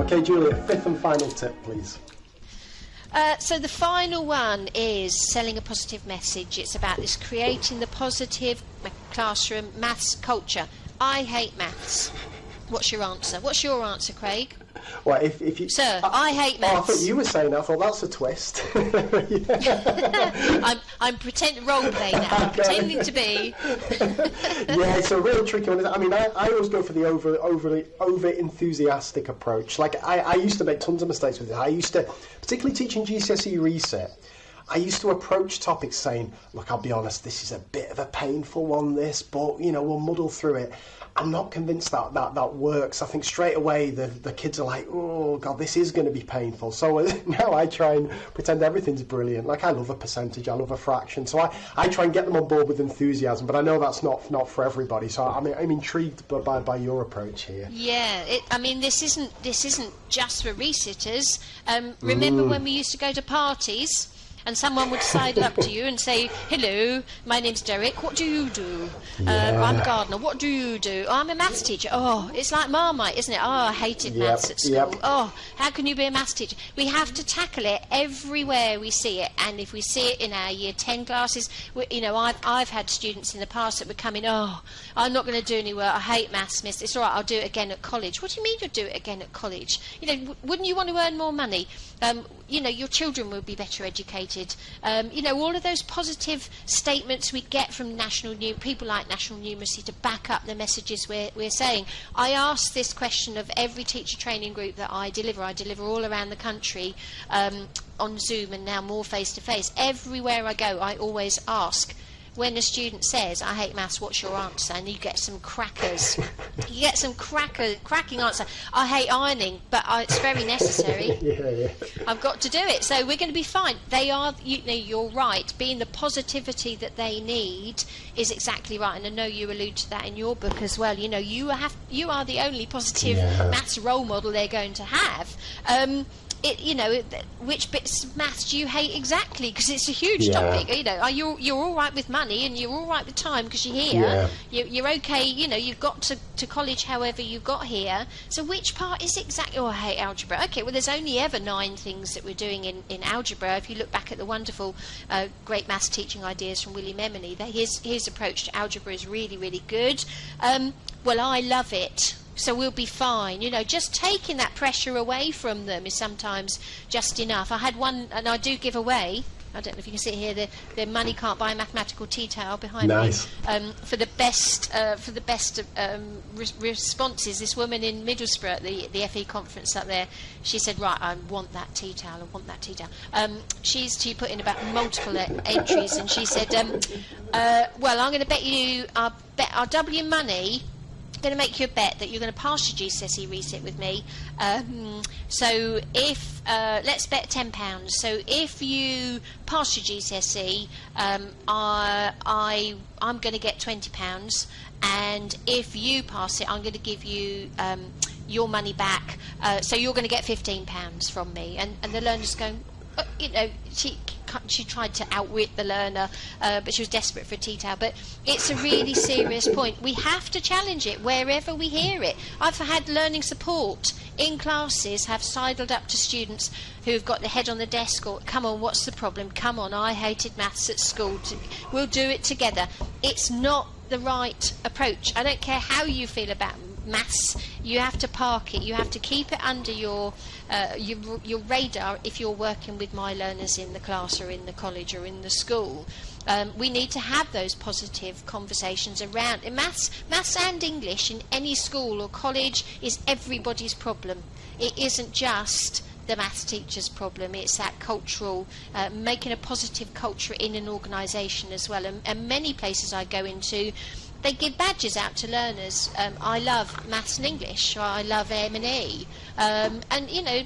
Okay, Julia, fifth and final tip, please. So the final one is selling a positive message. It's about this creating the positive classroom maths culture. I hate maths. What's your answer? What's your answer, Craig? Well, if you... Sir, I hate maths. Oh, I thought you were saying that. I thought that's a twist. I'm role playing now. I'm pretending to be. Yeah, it's a real tricky one. I mean, I always go for the over enthusiastic approach. Like, I used to make tons of mistakes with it. I used to, particularly teaching GCSE reset, I used to approach topics saying, look, I'll be honest, this is a bit of a painful one, this, but, you know, we'll muddle through it. I'm not convinced that works. I think straight away the kids are like, oh, God, this is going to be painful. So now I try and pretend everything's brilliant. Like, I love a percentage, I love a fraction. So I try and get them on board with enthusiasm, but I know that's not for everybody. So I'm intrigued by your approach here. Yeah, I mean, this isn't just for resitters. Remember when we used to go to parties? And someone would sidle up to you and say, hello, my name's Derek, what do you do? I'm a gardener, what do you do? Oh, I'm a maths teacher. Oh, it's like Marmite, isn't it? Oh, I hated maths at school. Yep. Oh, how can you be a maths teacher? We have to tackle it everywhere we see it. And if we see it in our Year 10 classes, you know, I've had students in the past that would come in, oh, I'm not going to do any work, I hate maths, miss. It's all right, I'll do it again at college. What do you mean you'll do it again at college? You know, wouldn't you want to earn more money? You know, your children will be better educated. You know, all of those positive statements we get from people like National Numeracy to back up the messages we're saying. I ask this question of every teacher training group that I deliver. I deliver all around the country on Zoom and now more face-to-face. Everywhere I go, I always ask, when a student says, I hate maths, what's your answer? And you get some crackers. You get some cracking answer. I hate ironing, but it's very necessary. Yeah. I've got to do it, so we're going to be fine. They are, you know, you're right. Being the positivity that they need is exactly right, and I know you allude to that in your book as well. You know, you are the only positive maths role model they're going to have. You know, which bits of maths do you hate exactly? Because it's a huge topic. You know, you're all right with money and you're all right with time because you're here. You're okay. You know, you've got to college however you got here. So which part is exactly? Oh, I hate algebra. Okay, well, there's only ever 9 things that we're doing in algebra. If you look back at the wonderful, great maths teaching ideas from William Emily, his approach to algebra is really, really good. Well, I love it. So we'll be fine. You know, just taking that pressure away from them is sometimes just enough. I had one, and I do give away, I don't know if you can see it here, the Money Can't Buy Mathematical Tea Towel behind me. For the best responses. This woman in Middlesbrough at the FE conference up there, she said, right, I want that tea towel, she put in about multiple entries, and she said, well, I'm going to bet you, I'll double your money. Going to make you a bet that you're going to pass your GCSE reset with me. So if let's bet £10. So if you pass your GCSE, I'm going to get £20, and if you pass it, I'm going to give you your money back. So you're going to get £15 from me. And the learner's going, you know, she tried to outwit the learner, but she was desperate for a tea towel. But it's a really serious point. We have to challenge it wherever we hear it. I've had learning support in classes have sidled up to students who've got their head on the desk or, come on, what's the problem? Come on, I hated maths at school. We'll do it together. It's not the right approach. I don't care how you feel about maths, you have to park it. You have to keep it under your radar if you're working with my learners in the class or in the college or in the school. We need to have those positive conversations around maths and English in any school or college is everybody's problem. It isn't just the maths teacher's problem. It's that cultural, making a positive culture in an organisation as well. And many places I go into, they give badges out to learners. I love maths and English, or I love M&E. And, you know,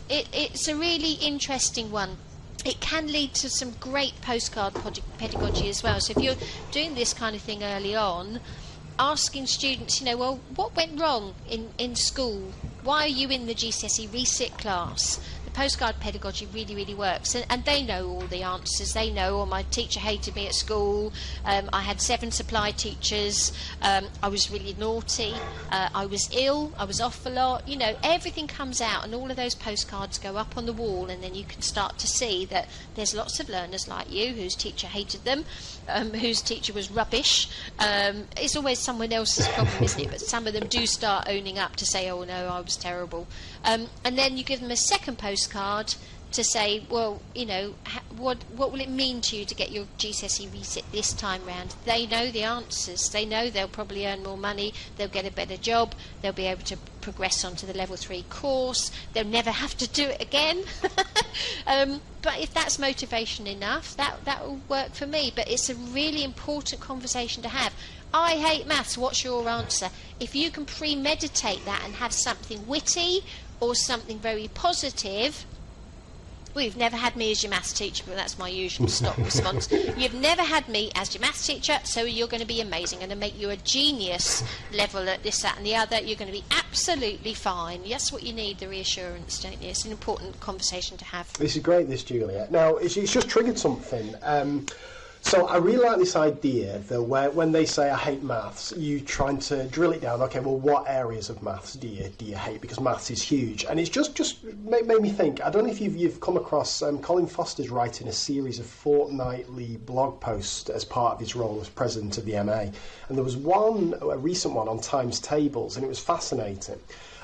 it's a really interesting one. It can lead to some great postcard pedagogy as well. So if you're doing this kind of thing early on, asking students, you know, well, what went wrong in school? Why are you in the GCSE resit class? The the postcard pedagogy really, really works, and they know all the answers. They know, oh, my teacher hated me at school, I had 7 supply teachers, I was really naughty, I was ill, I was off a lot. You know, everything comes out, and all of those postcards go up on the wall, and then you can start to see that there's lots of learners like you whose teacher hated them, whose teacher was rubbish. It's always someone else's problem, isn't it? But some of them do start owning up to say, oh no, I was terrible. And then you give them a second postcard to say, well, you know, what will it mean to you to get your GCSE reset this time round? They know the answers. They know they'll probably earn more money, they'll get a better job, they'll be able to progress onto the level 3 course, they'll never have to do it again. But if that's motivation enough, that will work for me. But it's a really important conversation to have. I hate maths, what's your answer? If you can premeditate that and have something witty or something very positive. Well, you've never had me as your maths teacher, but that's my usual stock response. You've never had me as your maths teacher, so you're going to be amazing. I'm going to make you a genius level at this, that and the other. You're going to be absolutely fine. That's what you need, the reassurance, don't you? It's an important conversation to have. This is great, this, Julia. Now, it's just triggered something. So I really like this idea that when they say I hate maths, you trying to drill it down. Okay, well, what areas of maths do you hate? Because maths is huge, and it's just made me think. I don't know if you've come across Colin Foster's writing a series of fortnightly blog posts as part of his role as president of the MA, and there was a recent one on times tables, and it was fascinating.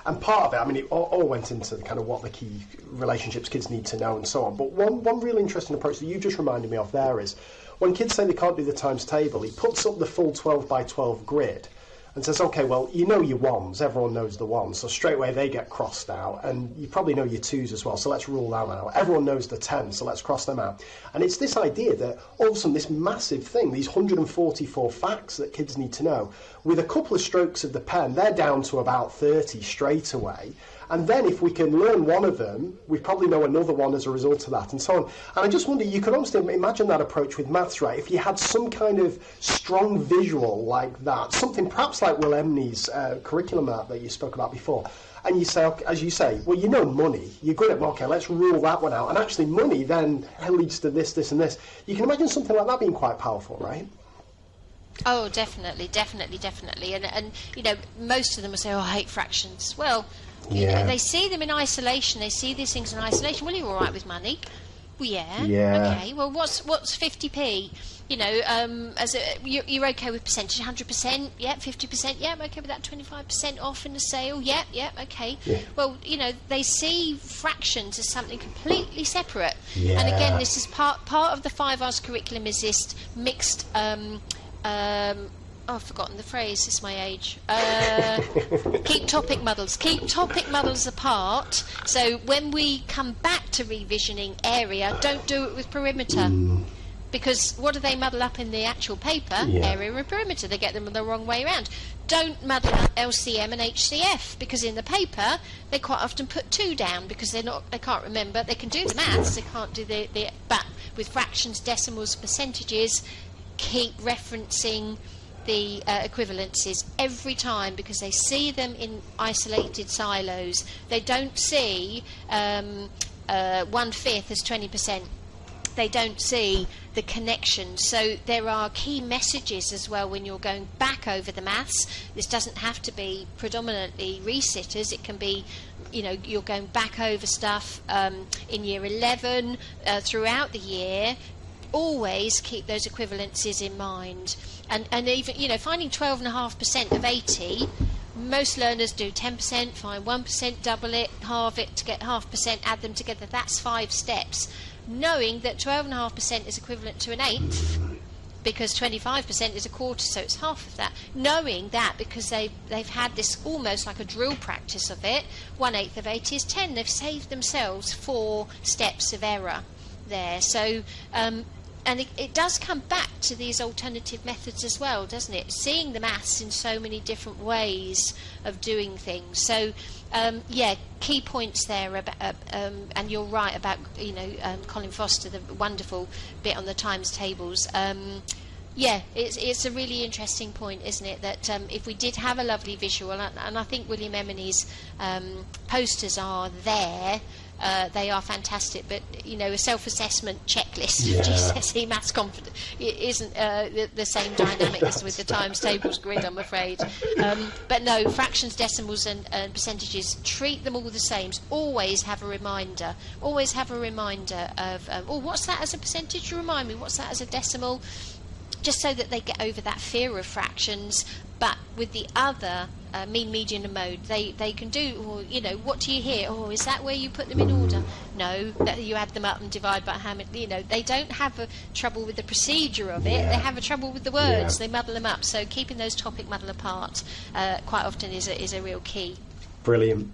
And part of it, I mean, it all went into kind of what the key relationships kids need to know and so on. But one really interesting approach that you just reminded me of there is, when kids say they can't do the times table, he puts up the full 12 by 12 grid and says, okay, well, you know your ones, everyone knows the ones, so straight away they get crossed out, and you probably know your twos as well, so let's rule them out. Everyone knows the 10, so let's cross them out. And it's this idea that all of a sudden this massive thing, these 144 facts that kids need to know, with a couple of strokes of the pen, they're down to about 30 straight away. And then if we can learn one of them, we probably know another one as a result of that, and so on. And I just wonder, you could almost imagine that approach with maths, right? If you had some kind of strong visual like that, something perhaps like Will Emney's curriculum art that you spoke about before, and you say, okay, as you say, well, you know money, you're good at, okay, let's rule that one out. And actually money then leads to this, this and this. You can imagine something like that being quite powerful, right? Oh, definitely. And you know, most of them will say, oh, I hate fractions. Well, you know, they see them in isolation. They see these things in isolation. Well, you're all right with money. Well, yeah. Okay. Well, what's 50p? You know, you're okay with percentage, 100%. Yeah, 50%. Yeah, I'm okay with that. 25% off in the sale. Yeah, okay. Yeah. Well, you know, they see fractions as something completely separate. Yeah. And again, this is part of the 5 R's curriculum. Is this mixed? I've forgotten the phrase, it's my age. Keep topic muddles apart. So when we come back to revisioning area, don't do it with perimeter. Because what do they muddle up in the actual paper? Area and perimeter. They get them the wrong way around. Don't muddle up LCM and HCF, because in the paper they quite often put 2 down because they can't remember. They can do the maths, they can't do the but with fractions, decimals, percentages, keep referencing the equivalences every time, because they see them in isolated silos. They don't see 1/5 as 20%. They don't see the connection. So there are key messages as well when you're going back over the maths. This doesn't have to be predominantly resitters. It can be, you know, you're going back over stuff in year 11 throughout the year. Always keep those equivalencies in mind. And even, you know, finding 12.5% of 80, most learners do 10%, find 1%, double it, halve it to get 0.5%, add them together. That's 5 steps. Knowing that 12.5% is equivalent to 1/8, because 25% is 1/4, so it's half of that. Knowing that because they've had this almost like a drill practice of it, 1/8 of 80 is 10. They've saved themselves 4 steps of error there. So and it does come back to these alternative methods as well, doesn't it? Seeing the maths in so many different ways of doing things. So, key points there. About, and you're right about, you know, Colin Foster, the wonderful bit on the times tables. It's a really interesting point, isn't it? That if we did have a lovely visual, and I think William Emney's posters are there they are fantastic. But a self-assessment checklist Yeah. of GCSE maths confidence isn't the same dynamic as with the times tables grid, I'm afraid. But no, fractions, decimals, and percentages, treat them all the same. Always have a reminder. Always have a reminder of, what's that as a percentage? Remind me, what's that as a decimal? Just so that they get over that fear of fractions. But with the other mean, median, and mode, they can do, what do you hear? Oh, is that where you put them in order? No, that you add them up and divide by how many. They don't have a trouble with the procedure of it. Yeah. They have a trouble with the words. Yeah. They muddle them up. So keeping those topic muddle apart quite often is a real key. Brilliant.